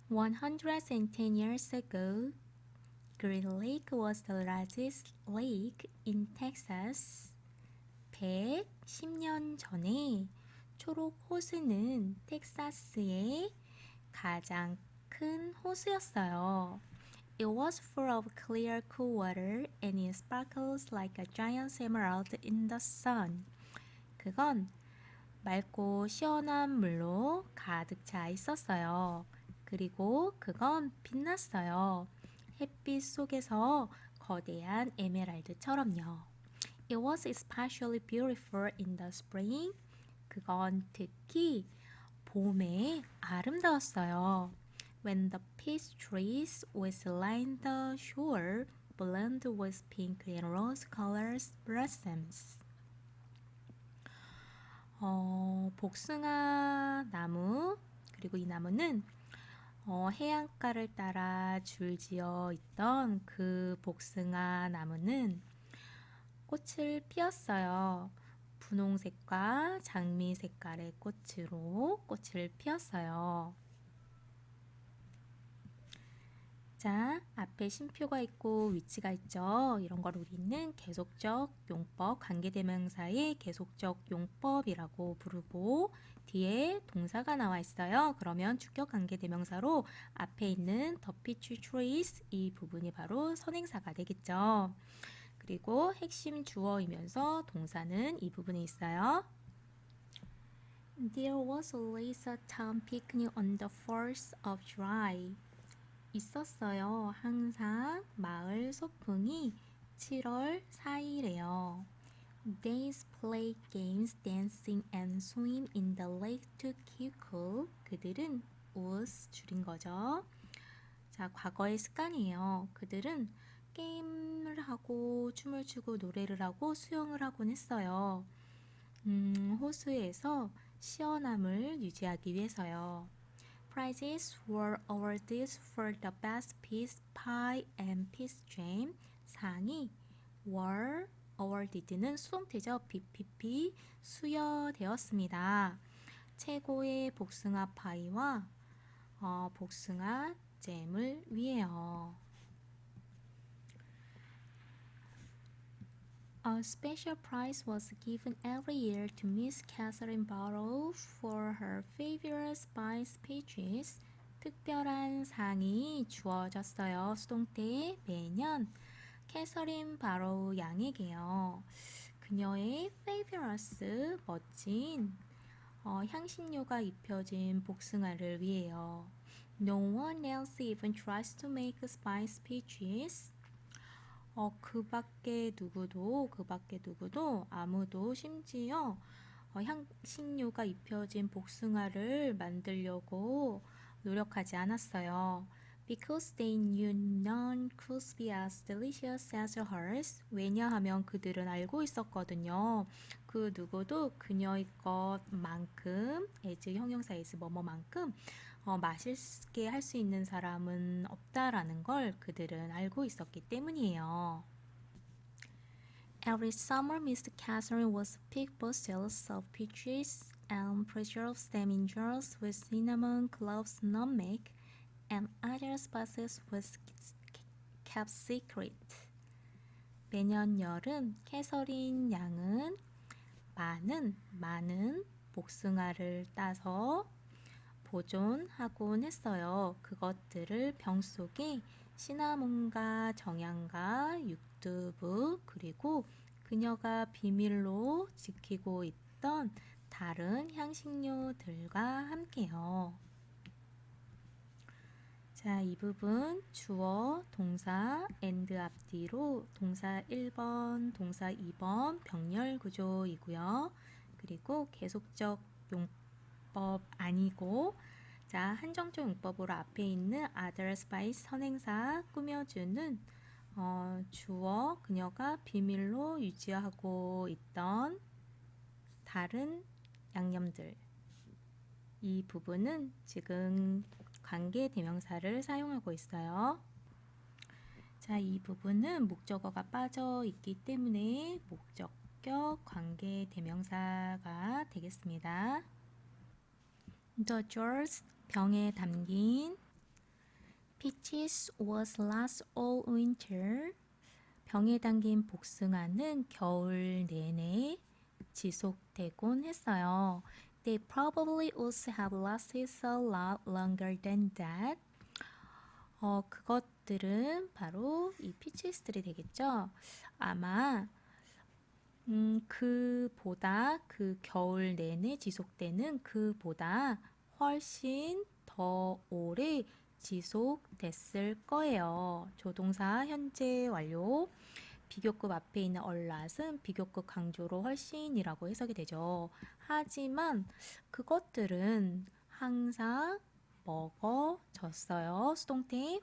110 years ago, Great Lake was the largest lake in Texas. 110년 전에 초록 호수는 텍사스의 가장 큰 호수였어요. It was full of clear, cool water and it sparkles like a giant emerald in the sun. 그건 맑고 시원한 물로 가득 차 있었어요. 그리고 그건 빛났어요. 햇빛 속에서 거대한 에메랄드처럼요. It was especially beautiful in the spring. 그건 특히 봄에 아름다웠어요. When the peach trees which lined the shore bloomed with pink and rose colored blossoms. 복숭아 나무, 그리고 이 나무는 해안가를 따라 줄지어 있던 그 복숭아 나무는 꽃을 피웠어요. 분홍색과 장미 색깔의 꽃으로 꽃을 피웠어요. 자, 앞에 쉼표가 있고 위치가 있죠. 이런 걸 우리는 계속적 용법, 관계대명사의 계속적 용법이라고 부르고 뒤에 동사가 나와 있어요. 그러면 주격 관계대명사로 앞에 있는 the peach trees 이 부분이 바로 선행사가 되겠죠. 그리고 핵심 주어이면서 동사는 이 부분에 있어요. There was always a town picnic on the 4th of July. 있었어요. 항상 마을 소풍이 7월 4일에요. They play games, dancing and swim in the lake to keep cool. 그들은 was 줄인 거죠. 자, 과거의 습관이에요. 그들은 게임을 하고 춤을 추고 노래를 하고 수영을 하곤 했어요. 호수에서 시원함을 유지하기 위해서요. Prizes were awarded for the best peach pie and peach jam. 상이 were awarded는 수동태죠. BPP 수여되었습니다. 최고의 복숭아 파이와 복숭아 잼을 위해요. A special prize was given every year to Miss Catherine Barrow for her favorite spice peaches. 특별한 상이 주어졌어요. 수동태 매년 캐서린 바로우 양에게요. 그녀의 favorite 멋진 향신료가 입혀진 복숭아를 위해요. No one else even tries to make spice peaches. 그 밖에 누구도 아무도 심지어 향신료가 입혀진 복숭아를 만들려고 노력하지 않았어요. Because they knew none could be as delicious as hers. 왜냐하면 그들은 알고 있었거든요. 그 누구도 그녀의 것만큼, as 형용사 as 뭐뭐만큼 맛있게 할 수 있는 사람은 없다라는 걸 그들은 알고 있었기 때문이에요. Every summer, Mr. Catherine was pick bushels of peaches and preserves them in jars with cinnamon, cloves, nutmeg, and other spices was kept secret. 매년 여름 캐서린 양은 많은 복숭아를 따서 보존하곤 했어요. 그것들을 병 속에 시나몬과 정향과 육두부 그리고 그녀가 비밀로 지키고 있던 다른 향신료들과 함께요. 자, 이 부분 주어, 동사, and 앞뒤로 동사 1번, 동사 2번 병렬 구조이고요. 그리고 계속적 용법 아니고 자, 한정적 용법으로 앞에 있는 other spice 선행사 꾸며주는 주어, 그녀가 비밀로 유지하고 있던 다른 양념들 이 부분은 지금 관계 대명사를 사용하고 있어요. 자, 이 부분은 목적어가 빠져 있기 때문에 목적격 관계 대명사가 되겠습니다. The jars 병에 담긴 Peaches was last all winter. 병에 담긴 복숭아는 겨울 내내 지속되곤 했어요. They probably also have lasted a lot longer than that. 그것들은 바로 이 피치스들이 되겠죠. 아마 그보다 그 겨울 내내 지속되는 그보다 훨씬 더 오래 지속됐을 거예요. 조동사 현재 완료. 비교급 앞에 있는 allat은 비교급 강조로 훨씬이라고 해석이 되죠. 하지만 그것들은 항상 먹어졌어요. 수동태.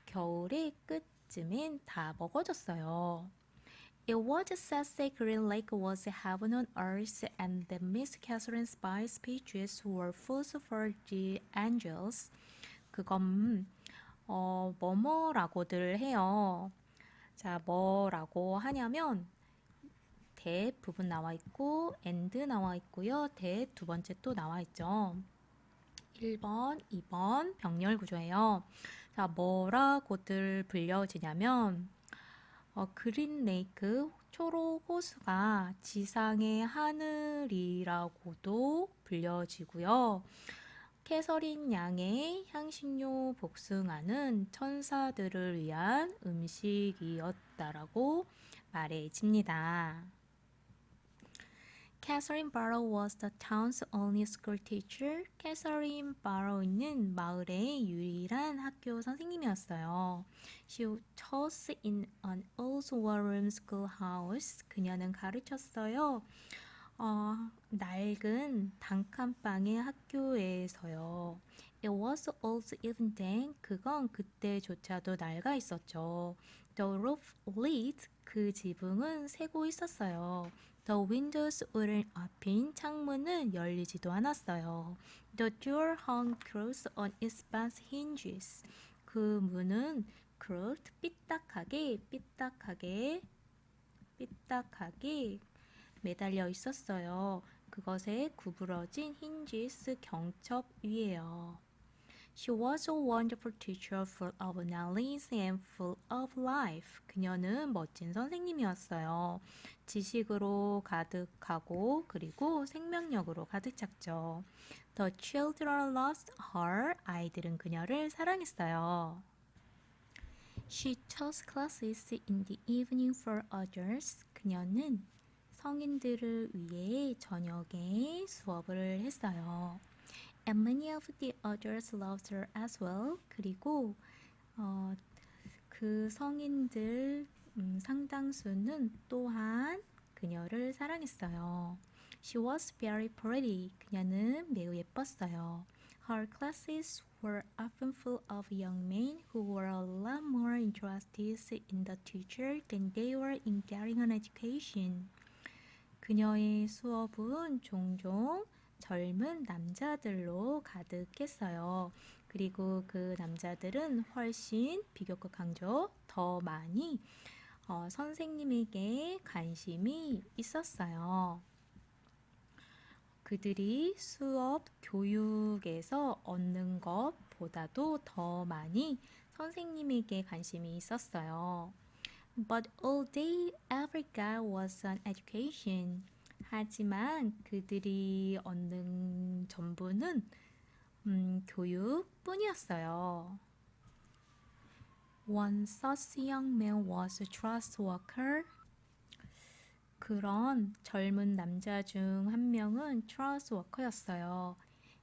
겨울의 끝쯤엔 다 먹어졌어요. It was said that Green Lake was heaven on earth and that Miss Catherine's spice speeches were food for the angels. 그건 뭐뭐라고들 해요. 자, 뭐라고 하냐면 that 부분 나와 있고 and 나와 있고요. that 두 번째 또 나와 있죠. 1번, 2번 병렬 구조예요. 자, 뭐라고들 불려지냐면 그린 레이크 초록 호수가 지상의 하늘이라고도 불려지고요. 캐서린 양의 향신료 복숭아는 천사들을 위한 음식이었다라고 말해집니다. Catherine Barrow was the town's only school teacher. 캐서린 바로우는 마을의 유일한 학교 선생님이었어요. She taught in an old war-room schoolhouse. 그녀는 가르쳤어요. 낡은 단칸방의 학교에서요. It was old even then. 그건 그때조차도 낡아 있었죠. The roof leaked. 그 지붕은 새고 있었어요. The windows weren't open. 창문은 열리지도 않았어요. The door hung close on its brass hinges. 그 문은 closed, 삐딱하게 매달려 있었어요. 그것에 구부러진 힌지스 경첩 위에요. She was a wonderful teacher full of knowledge and full of life. 그녀는 멋진 선생님이었어요. 지식으로 가득하고 그리고 생명력으로 가득 찼죠. The children loved her. 아이들은 그녀를 사랑했어요. She taught classes in the evening for others. 그녀는 성인들을 위해 저녁에 수업을 했어요. And many of the others loved her as well. 그리고 그 성인들 상당수는 또한 그녀를 사랑했어요. She was very pretty. 그녀는 매우 예뻤어요. Her classes were often full of young men who were a lot more interested in the teacher than they were in getting an education. 그녀의 수업은 종종 젊은 남자들로 가득했어요. 그리고 그 남자들은 훨씬 비교급 강조 더 많이 선생님에게 관심이 있었어요. 그들이 수업 교육에서 얻는 것보다도 더 많이 선생님에게 관심이 있었어요. But all they ever got was an education. 하지만 그들이 얻는 전부는 교육뿐이었어요. One such young man was a trust worker. 그런 젊은 남자 중 한 명은 트러스 워커였어요.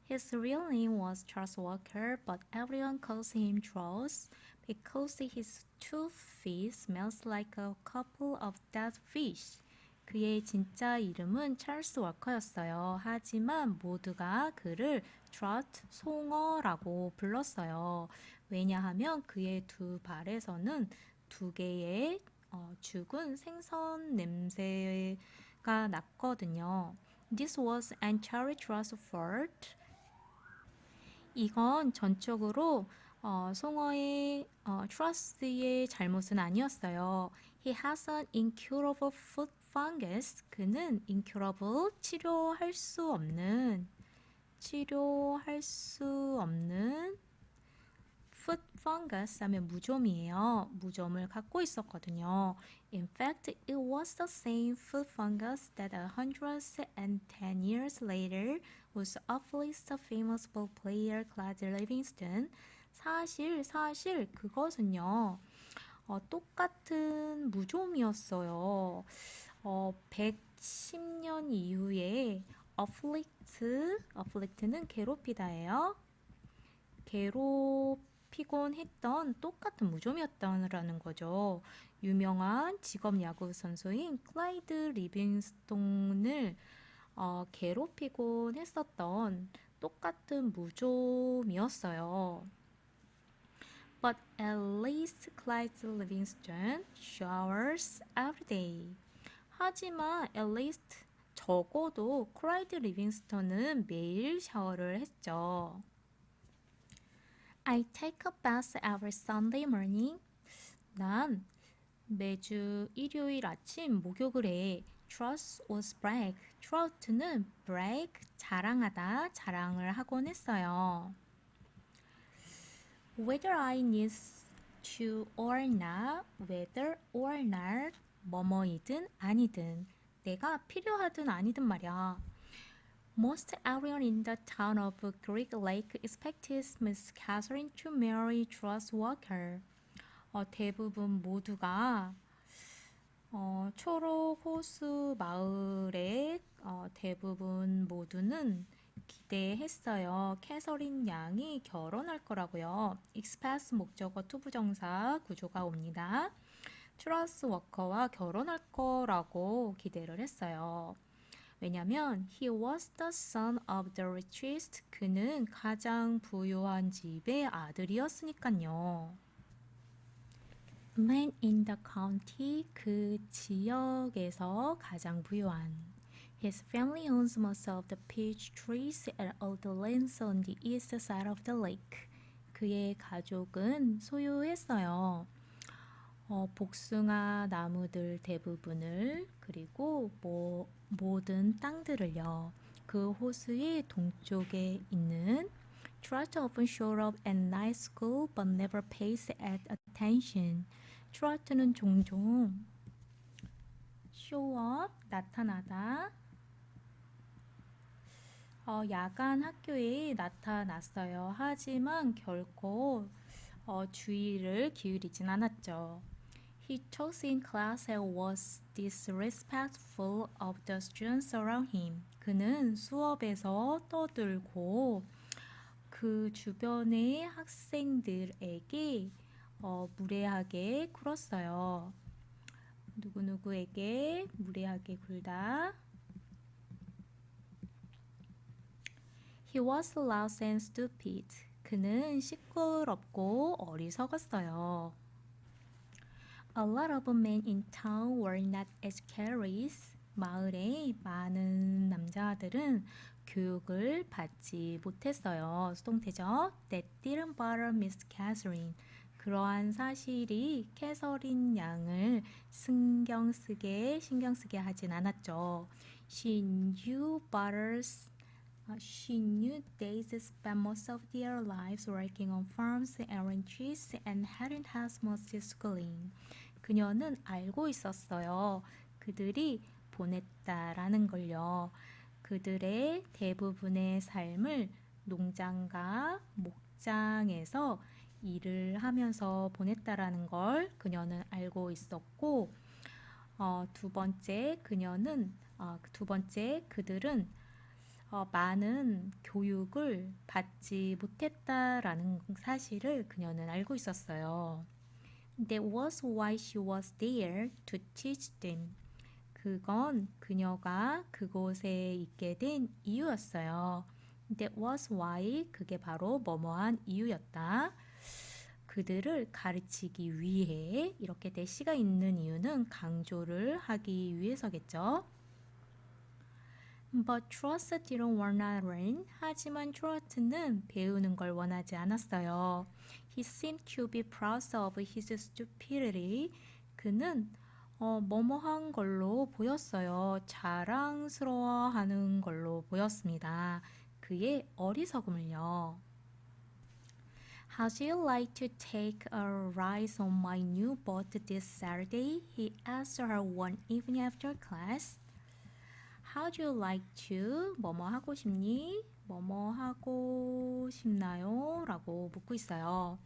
His real name was Charles Walker, but everyone calls him Charles because his 2 feet smells like a couple of dead fish. 그의 진짜 이름은 찰스 워커였어요. 하지만 모두가 그를 트롯, 송어라고 불렀어요. 왜냐하면 그의 2 발에서는 2개의 죽은 생선 냄새가 났거든요. This was entirely Charles' fault. 이건 전적으로 송어의 트러스의 잘못은 아니었어요. He has an incurable foot fungus. 그는 incurable, 치료할 수 없는 foot fungus 하면 무좀이에요. 무좀을 갖고 있었거든요. In fact, it was the same food fungus that 110 years later was afflicted the famous ball player Clyde Livingston. 사실 그것은요. 똑같은 무좀이었어요. 110년 이후에 afflict는 괴롭히다예요. 괴롭히곤 했던 똑같은 무좀이었다는 거죠. 유명한 직업 야구 선수인 클라이드 리빙스톤을 괴롭히곤 했었던 똑같은 무좀이었어요. But at least Clyde Livingston showers every day. 하지만 at least 적어도 클라이드 리빙스턴은 매일 샤워를 했죠. I take a bath every Sunday morning. 난 매주 일요일 아침 목욕을 해. Trout was brag. Trout는 brag, 자랑하다, 자랑을 하곤 했어요. Whether I need to or not, whether or not, 뭐뭐이든 아니든, 내가 필요하든 아니든 말이야. Most everyone in the town of Greek Lake expected Miss Catherine to marry Truss Walker. 대부분 모두가 초록 호수 마을의 대부분 모두는 기대했어요. 캐서린 양이 결혼할 거라고요. expect 목적어 투부정사 구조가 옵니다. 트러스 워커와 결혼할 거라고 기대를 했어요. 왜냐면 he was the son of the richest. 그는 가장 부유한 집의 아들이었으니까요. Man in the county. 그 지역에서 가장 부유한. His family owns most of the peach trees and all the lands on the east side of the lake. 그의 가족은 소유했어요. 복숭아 나무들 대부분을 그리고 모든 땅들을요. 그 호수의 동쪽에 있는 Trout often showed up at night school but never pays at attention. Trout는 종종 show up, 나타나다. 야간 학교에 나타났어요. 하지만 결코 주의를 기울이진 않았죠. He talks in class and was disrespectful of the students around him. 그는 수업에서 떠들고 그 주변의 학생들에게 무례하게 굴었어요. 누구누구에게 무례하게 굴다. He was loud and stupid. 그는 시끄럽고 어리석었어요. A lot of men in town were not educated. 마을의 많은 남자들은 교육을 받지 못했어요. 수동태죠. That didn't bother Miss Catherine. 그러한 사실이 캐서린 양을 신경 쓰게 하진 않았죠. She knew they spent most of their lives working on farms and ranches and hadn't had much schooling. 그녀는 알고 있었어요. 그들이 보냈다라는 걸요. 그들의 대부분의 삶을 농장과 목장에서 일을 하면서 보냈다라는 걸 그녀는 알고 있었고, 두 번째 그들은 많은 교육을 받지 못했다라는 사실을 그녀는 알고 있었어요. That was why she was there to teach them. 그건 그녀가 그곳에 있게 된 이유였어요. That was why. 그게 바로 뭐뭐한 이유였다. 그들을 가르치기 위해 이렇게 대시가 있는 이유는 강조를 하기 위해서겠죠. But Trot didn't wanna learn. 하지만 트로트는 배우는 걸 원하지 않았어요. He seemed to be proud of his stupidity. 그는 뭐뭐한 걸로 보였어요. 자랑스러워하는 걸로 보였습니다. 그의 어리석음을요. How'd you like to take a ride on my new boat this Saturday? He asked her one evening after class. How'd you like to? 뭐뭐 하고 싶니? 뭐뭐 하고 싶나요? 라고 묻고 있어요.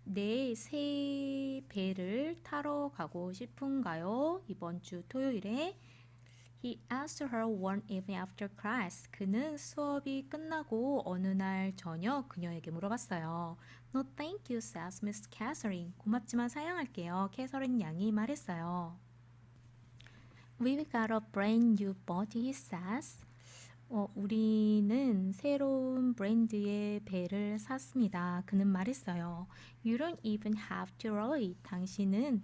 네, 새 배를 타러 가고 싶은가요? 이번 주 토요일에 He asked her one evening after class. 그는 수업이 끝나고 어느 날 저녁 그녀에게 물어봤어요. No, thank you, says Miss Catherine. 고맙지만 사양할게요. 캐서린 양이 말했어요. We've got a brand new boat, he says. 우리는 새로운 브랜드의 배를 샀습니다. 그는 말했어요. You don't even have to worry. 당신은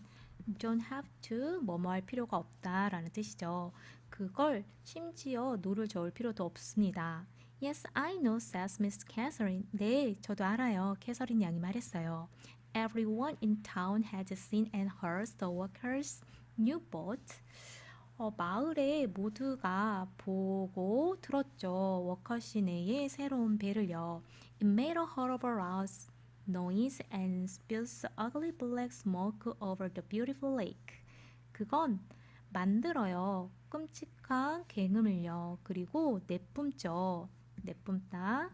don't have to 뭐뭐 할 필요가 없다라는 뜻이죠. 그걸 심지어 노를 저을 필요도 없습니다. Yes, I know, says Miss Catherine. 네, 저도 알아요. 캐서린 양이 말했어요. Everyone in town had seen and heard the workers' new boat. 마을에 모두가 보고 들었죠. 워커 시내의 새로운 배를요. It made a horrible loud noise and spews ugly black smoke over the beautiful lake. 그건 만들어요. 끔찍한 굉음을요. 그리고 내뿜죠. 내뿜다.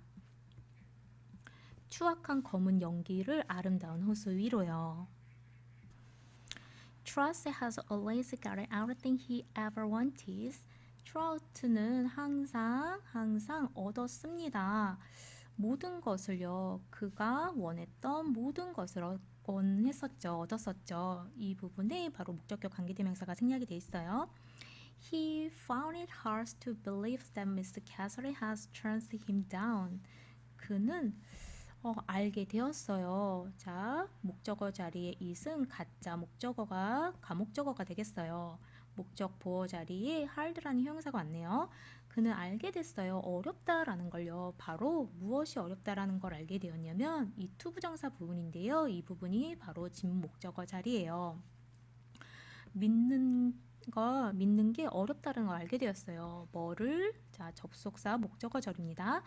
추악한 검은 연기를 아름다운 호수 위로요. Trout has always gotten everything he ever wanted. 트라우트는 항상 얻었습니다. 모든 것을요. 그가 원했던 모든 것을 얻었었죠. 이 부분에 바로 목적격 관계대명사가 생략이 돼 있어요. He found it hard to believe that Mr. Catherine has turned him down. 그는 알게 되었어요. 자, 목적어 자리에 it은 가짜 목적어가 가목적어가 되겠어요. 목적 보어 자리에 hard라는 형용사가 왔네요. 그는 알게 됐어요. 어렵다라는 걸요. 바로 무엇이 어렵다라는 걸 알게 되었냐면 이 투부정사 부분인데요. 이 부분이 바로 지문 목적어 자리예요. 믿는 게 어렵다는 걸 알게 되었어요. 뭐를? 자, 접속사 목적어 절입니다.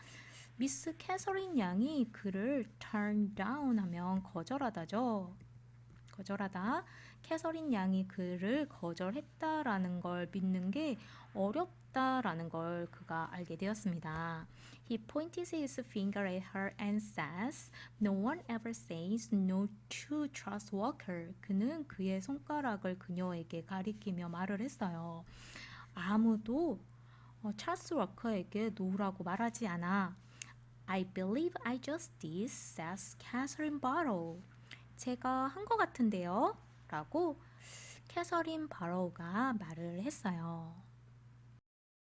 미스 캐서린 양이 그를 turn down 하면 거절하다죠. 거절하다. 캐서린 양이 그를 거절했다라는 걸 믿는 게 어렵다라는 걸 그가 알게 되었습니다. He pointed his finger at her and says, No one ever says no to trust Walker. 그는 그의 손가락을 그녀에게 가리키며 말을 했어요. 아무도 찰스 워커에게 노라고 말하지 않아. I believe I just did, says Catherine Barrow. 제가 한 것 같은데요? 라고 캐서린 바로우가 말을 했어요.